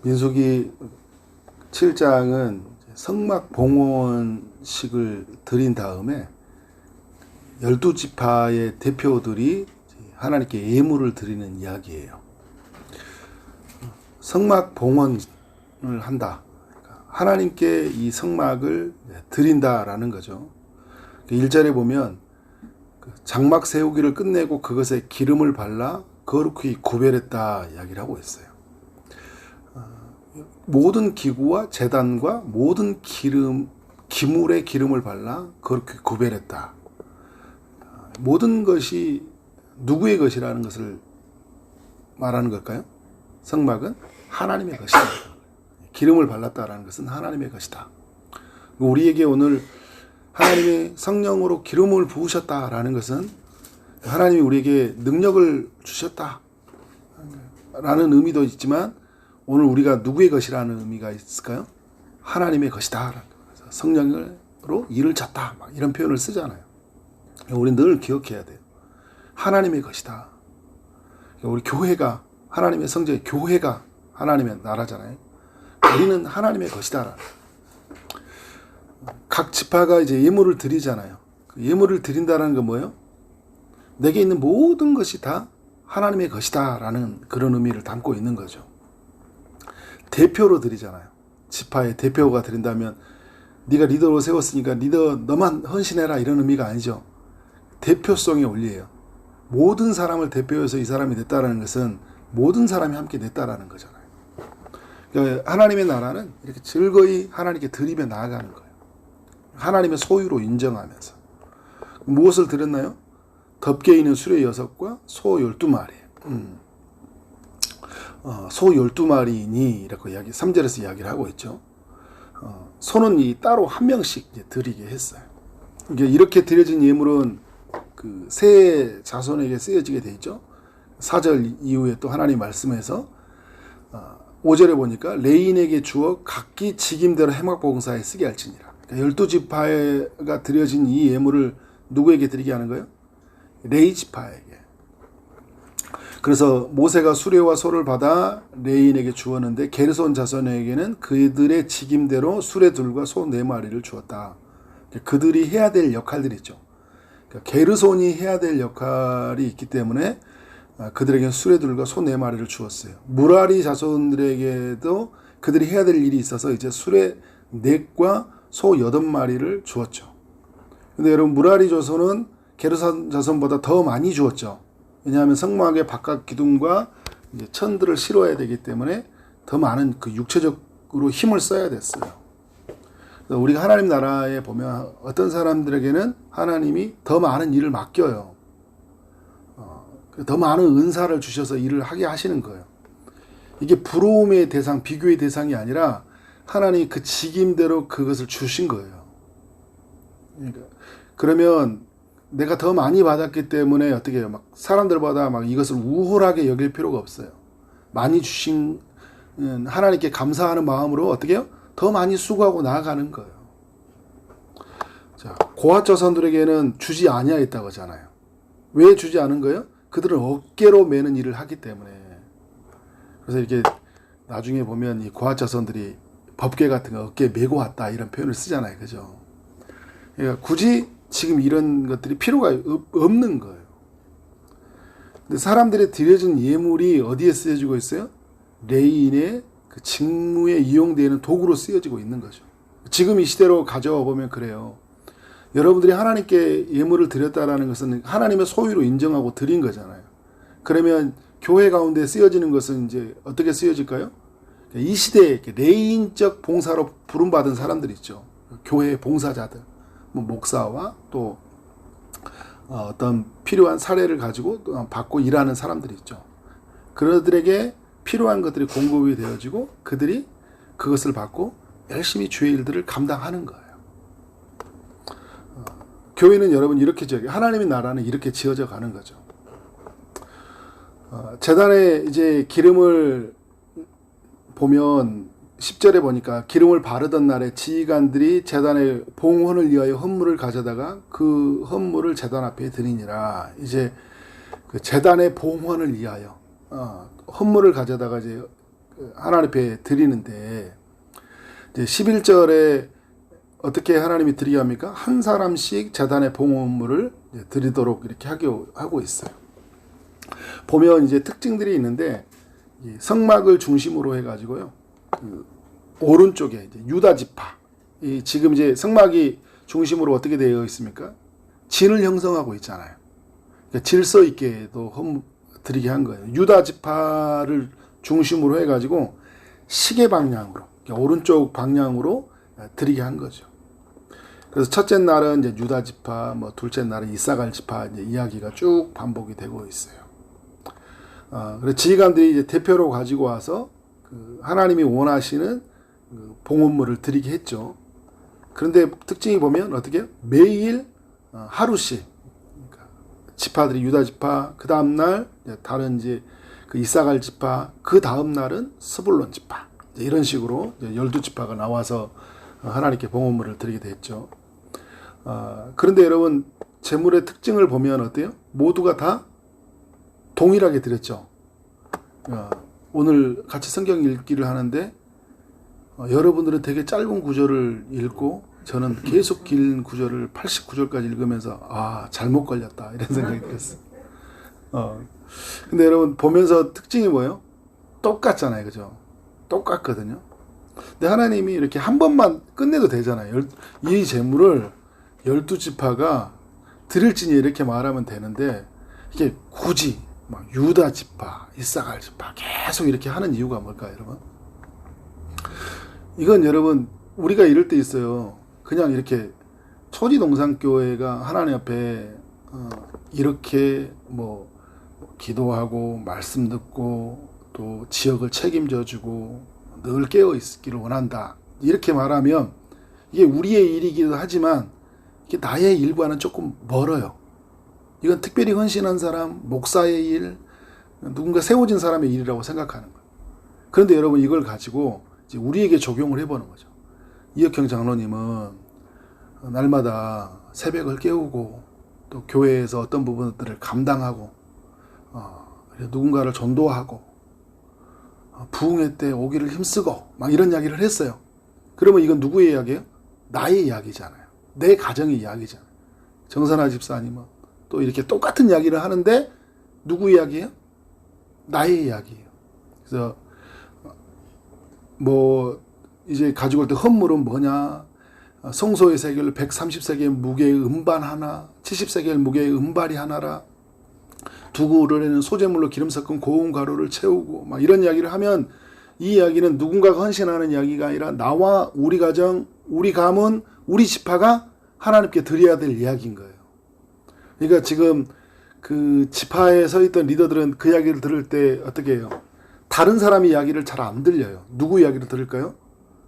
민수기 7장은 성막봉헌식을 드린 다음에 12지파의 대표들이 하나님께 예물을 드리는 이야기예요. 성막봉헌을 한다. 하나님께 이 성막을 드린다라는 거죠. 1절에 보면 장막 세우기를 끝내고 그것에 기름을 발라 거룩히 구별했다 이야기를 하고 있어요. 모든 기구와 제단과 모든 기물에 기름을 발라 그렇게 구별했다. 모든 것이 누구의 것이라는 것을 말하는 걸까요? 성막은 하나님의 것이다. 기름을 발랐다라는 것은 하나님의 것이다. 우리에게 오늘 하나님의 성령으로 기름을 부으셨다라는 것은 하나님이 우리에게 능력을 주셨다라는 의미도 있지만 오늘 우리가 누구의 것이라는 의미가 있을까요? 하나님의 것이다. 성령으로 일을 졌다. 막 이런 표현을 쓰잖아요. 우리는 늘 기억해야 돼요. 하나님의 것이다. 우리 교회가 하나님의 성전의 교회가 하나님의 나라잖아요. 우리는 하나님의 것이다. 각 지파가 이제 예물을 드리잖아요. 예물을 드린다는 건 뭐예요? 내게 있는 모든 것이 다 하나님의 것이다라는 그런 의미를 담고 있는 거죠. 대표로 드리잖아요. 지파의 대표가 드린다면 네가 리더로 세웠으니까 너만 헌신해라 이런 의미가 아니죠. 대표성의 원리예요. 모든 사람을 대표해서 이 사람이 됐다라는 것은 모든 사람이 함께 냈다라는 거잖아요. 그러니까 하나님의 나라는 이렇게 즐거이 하나님께 드리며 나아가는 거예요. 하나님의 소유로 인정하면서. 무엇을 드렸나요? 덮개 있는 수레 6과 소 12마리. 소 12마리니 이렇게 3절에서 이야기를 하고 있죠. 소는 따로 한 명씩 드리게 했어요. 이렇게 드려진 예물은 그 세 자손에게 쓰여지게 돼 있죠. 4절 이후에 또 하나님 말씀에서 5절에 보니까 레인에게 주어 각기 직임대로 해막봉사에 쓰게 할지니라. 그러니까 12지파가 드려진 이 예물을 누구에게 드리게 하는 거예요? 레위 지파에게. 그래서 모세가 수레와 소를 받아 레인에게 주었는데 게르손 자손에게는 그들의 직임대로 수레들과 소 4마리를 주었다. 그들이 해야 될 역할들이 있죠. 그러니까 게르손이 해야 될 역할이 있기 때문에 그들에게는 수레들과 소 4마리를 주었어요. 무라리 자손들에게도 그들이 해야 될 일이 있어서 이제 수레 4과 소 8마리를 주었죠. 근데 여러분 무라리 자손은 게르손 자손보다 더 많이 주었죠. 왜냐하면 성막의 바깥 기둥과 이제 천들을 실어야 되기 때문에 더 많은 그 육체적으로 힘을 써야 됐어요. 우리가 하나님 나라에 보면 어떤 사람들에게는 하나님이 더 많은 일을 맡겨요. 더 많은 은사를 주셔서 일을 하게 하시는 거예요. 이게 부러움의 대상, 비교의 대상이 아니라 하나님이 그 직임대로 그것을 주신 거예요. 그러면 내가 더 많이 받았기 때문에 어떻게 해요? 막 사람들보다 막 이것을 우월하게 여길 필요가 없어요. 많이 주신 하나님께 감사하는 마음으로 어떻게 해요? 더 많이 수고하고 나아가는 거예요. 자, 고핫 자손들에게는 주지 아니하였다고 하잖아요. 왜 주지 않은 거예요? 그들은 어깨로 매는 일을 하기 때문에. 그래서 이렇게 나중에 보면 이 고핫 자손들이 법궤 같은 거 어깨에 메고 왔다 이런 표현을 쓰잖아요. 그죠? 그러니까 굳이 지금 이런 것들이 필요가 없는 거예요. 근데 사람들의 드려진 예물이 어디에 쓰여지고 있어요? 레인의 그 직무에 이용되는 도구로 쓰여지고 있는 거죠. 지금 이 시대로 가져와 보면 그래요. 여러분들이 하나님께 예물을 드렸다라는 것은 하나님의 소유로 인정하고 드린 거잖아요. 그러면 교회 가운데 쓰여지는 것은 이제 어떻게 쓰여질까요? 이 시대에 레인적 봉사로 부름받은 사람들이 있죠. 교회 봉사자들, 뭐 목사와 또 어떤 필요한 사례를 가지고 받고 일하는 사람들이 있죠. 그들에게 필요한 것들이 공급이 되어지고 그들이 그것을 받고 열심히 주의 일들을 감당하는 거예요. 교회는 여러분 이렇게 하나님의 나라는 이렇게 지어져 가는 거죠. 제단에 이제 기름을 보면 10절에 보니까 기름을 바르던 날에 지휘관들이 제단의 봉헌을 위하여 헌물을 가져다가 그 헌물을 제단 앞에 드리니라. 이제 그 제단의 봉헌을 위하여 헌물을 가져다가 이제 하나님 앞에 드리는데, 이제 11절에 어떻게 하나님이 드리게 합니까? 한 사람씩 제단의 봉헌물을 드리도록 이렇게 하고 있어요. 보면 이제 특징들이 있는데, 성막을 중심으로 해가지고요, 그 오른쪽에 이제 유다 지파, 지금 이제 성막이 중심으로 어떻게 되어 있습니까? 진을 형성하고 있잖아요. 그러니까 질서 있게도 드리게 한 거예요. 유다 지파를 중심으로 해가지고 시계 방향으로, 그러니까 오른쪽 방향으로 드리게 한 거죠. 그래서 첫째 날은 이제 유다 지파, 뭐 둘째 날은 이사갈 지파 이제 이야기가 쭉 반복이 되고 있어요. 그래서 지휘관들이 이제 대표로 가지고 와서 그 하나님이 원하시는 그 봉헌물을 드리게 했죠. 그런데 특징이 보면 어떻게 매일 하루씩, 그러니까 지파들이 유다 지파, 그 다음 날 다른 이제 그 이사갈 지파, 그 다음 날은 스불론 지파, 이런 식으로 12지파가 나와서 하나님께 봉헌물을 드리게 됐죠. 그런데 여러분, 제물의 특징을 보면 어때요? 모두가 다 동일하게 드렸죠. 오늘 같이 성경 읽기를 하는데 여러분들은 되게 짧은 구절을 읽고 저는 계속 긴 구절을 89절까지 읽으면서 잘못 걸렸다 이런 생각이 들었어요. 근데 여러분 보면서 특징이 뭐예요? 똑같잖아요, 그죠? 똑같거든요. 근데 하나님이 이렇게 한 번만 끝내도 되잖아요. 이 제물을 12지파가 드릴지니 이렇게 말하면 되는데, 이게 굳이 막 유다 지파, 이사갈 지파 계속 이렇게 하는 이유가 뭘까요, 여러분? 이건 여러분, 우리가 이럴 때 있어요. 그냥 이렇게 초지동산교회가 하나님 앞에 이렇게 뭐 기도하고 말씀 듣고 또 지역을 책임져 주고 늘 깨어 있기를 원한다, 이렇게 말하면 이게 우리의 일이기도 하지만 이게 나의 일과는 조금 멀어요. 이건 특별히 헌신한 사람, 목사의 일, 누군가 세워진 사람의 일이라고 생각하는 거예요. 그런데 여러분, 이걸 가지고 이제 우리에게 적용을 해보는 거죠. 이혁형 장로님은 날마다 새벽을 깨우고 또 교회에서 어떤 부분들을 감당하고 누군가를 전도하고 부흥회 때 오기를 힘쓰고 막 이런 이야기를 했어요. 그러면 이건 누구의 이야기예요? 나의 이야기잖아요. 내 가정의 이야기잖아요. 정선아 집사님은 또 이렇게 똑같은 이야기를 하는데 누구 이야기예요? 나의 이야기예요. 그래서 뭐 이제 가지고 올 때 헌물은 뭐냐? 성소의 세겔 130세겔 무게의 음반 하나, 70세겔 무게의 음발이 하나라. 두구 우러내는 소재물로 기름 섞은 고운 가루를 채우고 막 이런 이야기를 하면, 이 이야기는 누군가가 헌신하는 이야기가 아니라 나와 우리 가정, 우리 가문, 우리 지파가 하나님께 드려야 될 이야기인 거예요. 그러니까 지금 그 지파에 서 있던 리더들은 그 이야기를 들을 때 어떻게 해요? 다른 사람의 이야기를 잘 안 들려요. 누구 이야기를 들을까요?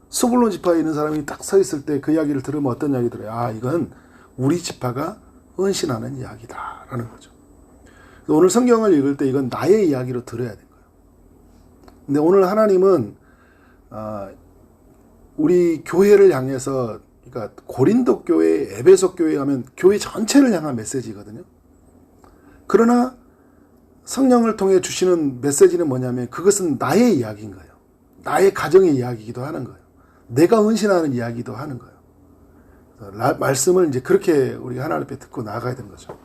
스불론 지파에 있는 사람이 딱 서 있을 때 그 이야기를 들으면 어떤 이야기 들어요? 이건 우리 지파가 헌신하는 이야기다라는 거죠. 오늘 성경을 읽을 때 이건 나의 이야기로 들어야 된 거예요. 근데 오늘 하나님은 우리 교회를 향해서, 그러니까 고린도 교회, 에베소 교회 하면 교회 전체를 향한 메시지거든요. 그러나 성령을 통해 주시는 메시지는 뭐냐면 그것은 나의 이야기인 거예요. 나의 가정의 이야기이기도 하는 거예요. 내가 헌신하는 이야기도 하는 거예요. 말씀을 이제 그렇게 우리가 하나님 앞에 듣고 나아가야 되는 거죠.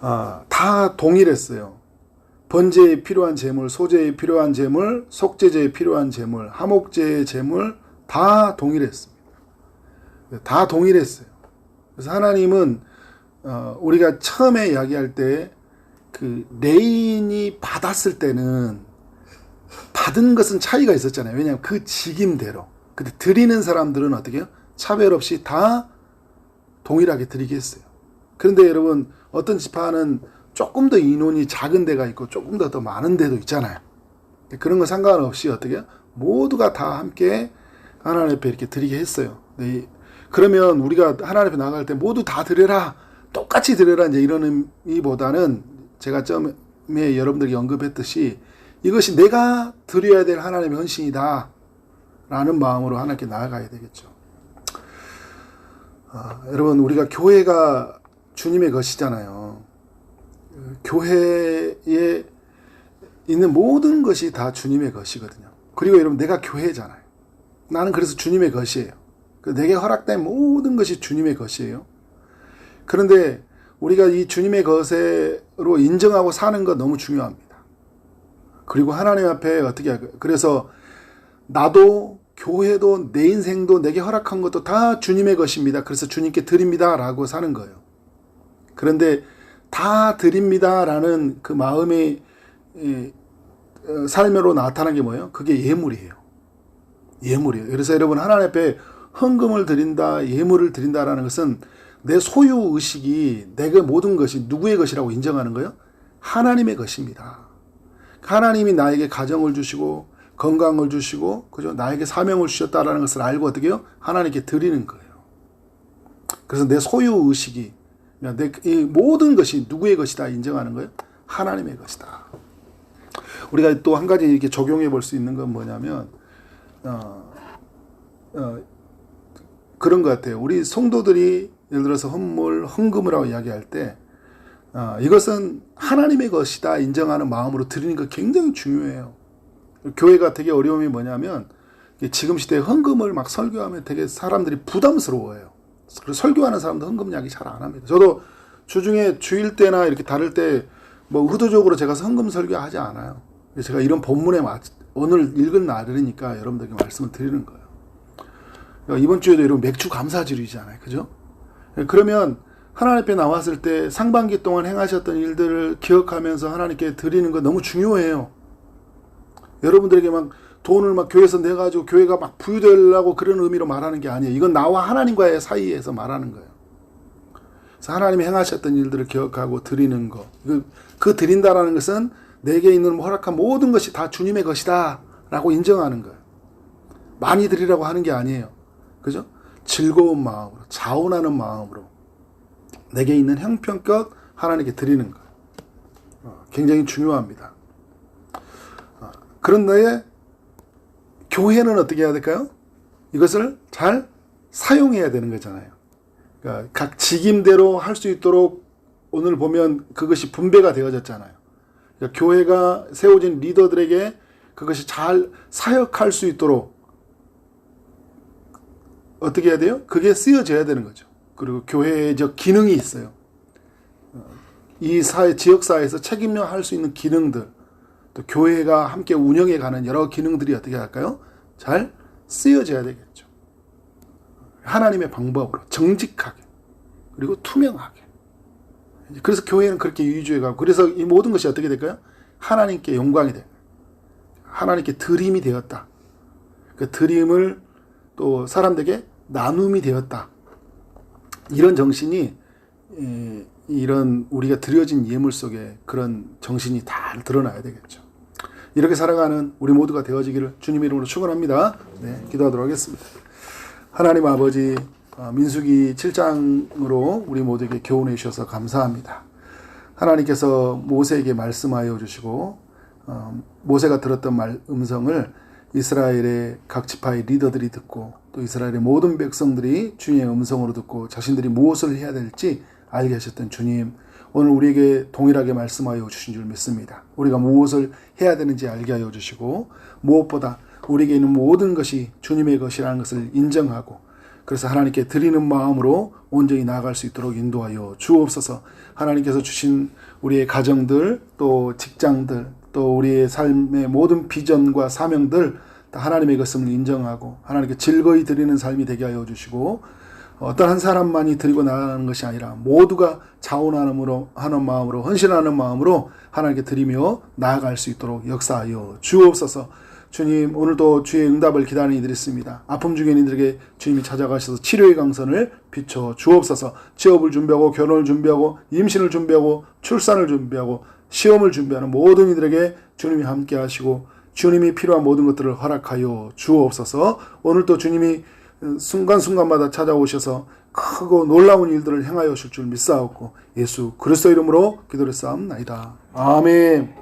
다 동일했어요. 번제에 필요한 제물, 소제에 필요한 제물, 속제제에 필요한 제물, 화목제의 제물 다 동일했습니다. 다 동일했어요. 그래서 하나님은 우리가 처음에 이야기할 때 그 레인이 받았을 때는 받은 것은 차이가 있었잖아요. 왜냐하면 그 직임대로. 근데 드리는 사람들은 어떻게 해요? 차별 없이 다 동일하게 드리게 했어요. 그런데 여러분, 어떤 지파는 조금 더 인원이 작은 데가 있고 조금 더 많은 데도 있잖아요. 그런 거 상관없이 어떻게 해요? 모두가 다 함께 하나님 앞에 이렇게 드리게 했어요. 그러면 우리가 하나님 앞에 나갈 때 모두 다 드려라, 똑같이 드려라, 이제 이런 의미보다는 제가 처음에 여러분들에게 언급했듯이 이것이 내가 드려야 될 하나님의 헌신이다 라는 마음으로 하나님께 나아가야 되겠죠. 여러분, 우리가 교회가 주님의 것이잖아요. 교회에 있는 모든 것이 다 주님의 것이거든요. 그리고 여러분, 내가 교회잖아요. 나는 그래서 주님의 것이에요. 내게 허락된 모든 것이 주님의 것이에요. 그런데 우리가 이 주님의 것으로 인정하고 사는 것 너무 중요합니다. 그리고 하나님 앞에 어떻게 할까요? 그래서 나도, 교회도, 내 인생도, 내게 허락한 것도 다 주님의 것입니다. 그래서 주님께 드립니다 라고 사는 거예요. 그런데 다 드립니다 라는 그 마음의 삶으로 나타난 게 뭐예요? 그게 예물이에요. 예물이에요. 그래서 여러분, 하나님 앞에 헌금을 드린다, 예물을 드린다라는 것은 내 소유의식이 내가 모든 것이 누구의 것이라고 인정하는 거예요? 하나님의 것입니다. 하나님이 나에게 가정을 주시고 건강을 주시고, 그죠? 나에게 사명을 주셨다라는 것을 알고 어떻게 해요? 하나님께 드리는 거예요. 그래서 내 소유의식이, 이 모든 것이 누구의 것이다 인정하는 거예요? 하나님의 것이다. 우리가 또 한 가지 이렇게 적용해 볼 수 있는 건 뭐냐면, 그런 것 같아요. 우리 성도들이 예를 들어서 헌금을 하고 이야기할 때, 이것은 하나님의 것이다 인정하는 마음으로 드리는 거 굉장히 중요해요. 교회가 되게 어려움이 뭐냐면, 지금 시대에 헌금을 막 설교하면 되게 사람들이 부담스러워해요. 그래서 설교하는 사람도 헌금 이야기 잘 안 합니다. 저도 주중에 주일 때나 이렇게 다를 때 뭐 의도적으로 제가 헌금 설교하지 않아요. 제가 이런 본문에 오늘 읽은 날이니까 여러분들에게 말씀을 드리는 거예요. 이번 주에도 여러분 맥주 감사주일이잖아요. 그죠? 그러면 하나님 앞에 나왔을 때 상반기 동안 행하셨던 일들을 기억하면서 하나님께 드리는 거 너무 중요해요. 여러분들에게 막 돈을 막 교회에서 내가지고 교회가 막 부유되려고 그런 의미로 말하는 게 아니에요. 이건 나와 하나님과의 사이에서 말하는 거예요. 그래서 하나님이 행하셨던 일들을 기억하고 드리는 거. 그 드린다라는 것은 내게 있는 허락한 모든 것이 다 주님의 것이다 라고 인정하는 거예요. 많이 드리라고 하는 게 아니에요. 그죠? 즐거운 마음으로, 자원하는 마음으로 내게 있는 형편껏 하나님께 드리는 거예요. 굉장히 중요합니다. 그런데 교회는 어떻게 해야 될까요? 이것을 잘 사용해야 되는 거잖아요. 그러니까 각 직임대로 할 수 있도록 오늘 보면 그것이 분배가 되어졌잖아요. 그러니까 교회가 세워진 리더들에게 그것이 잘 사역할 수 있도록 어떻게 해야 돼요? 그게 쓰여져야 되는 거죠. 그리고 교회적 기능이 있어요. 이 지역사회에서 책임져 할 수 있는 기능들, 또 교회가 함께 운영해 가는 여러 기능들이 어떻게 할까요? 잘 쓰여져야 되겠죠. 하나님의 방법으로 정직하게, 그리고 투명하게. 그래서 교회는 그렇게 위주해 가고, 그래서 이 모든 것이 어떻게 될까요? 하나님께 영광이 돼요. 하나님께 드림이 되었다. 그 드림을 또 사람들에게 나눔이 되었다. 이런 정신이 이런 우리가 드려진 예물 속에 그런 정신이 다 드러나야 되겠죠. 이렇게 살아가는 우리 모두가 되어지기를 주님 이름으로 축원합니다. 네, 기도하도록 하겠습니다. 하나님 아버지, 민수기 7장으로 우리 모두에게 교훈해 주셔서 감사합니다. 하나님께서 모세에게 말씀하여 주시고 모세가 들었던 음성을 이스라엘의 각 지파의 리더들이 듣고 또 이스라엘의 모든 백성들이 주님의 음성으로 듣고 자신들이 무엇을 해야 될지 알게 하셨던 주님, 오늘 우리에게 동일하게 말씀하여 주신 줄 믿습니다. 우리가 무엇을 해야 되는지 알게 하여 주시고, 무엇보다 우리에게 있는 모든 것이 주님의 것이라는 것을 인정하고, 그래서 하나님께 드리는 마음으로 온전히 나아갈 수 있도록 인도하여 주옵소서. 하나님께서 주신 우리의 가정들, 또 직장들, 또 우리의 삶의 모든 비전과 사명들 다 하나님의 것임을 인정하고 하나님께 즐거이 드리는 삶이 되게 하여 주시고, 어떤 한 사람만이 드리고 나가는 것이 아니라 모두가 자원하는 마음으로, 헌신하는 마음으로 하나님께 드리며 나아갈 수 있도록 역사하여 주옵소서. 주님, 오늘도 주의 응답을 기다리는 이들이 있습니다. 아픔 중에 이들에게 주님이 찾아가셔서 치료의 강선을 비춰 주옵소서. 취업을 준비하고, 결혼을 준비하고, 임신을 준비하고, 출산을 준비하고, 시험을 준비하는 모든 이들에게 주님이 함께 하시고 주님이 필요한 모든 것들을 허락하여 주옵소서. 오늘도 주님이 순간순간마다 찾아오셔서 크고 놀라운 일들을 행하여 오실 줄 믿사옵고 예수 그리스도 이름으로 기도를 쌓옵나이다. 아멘.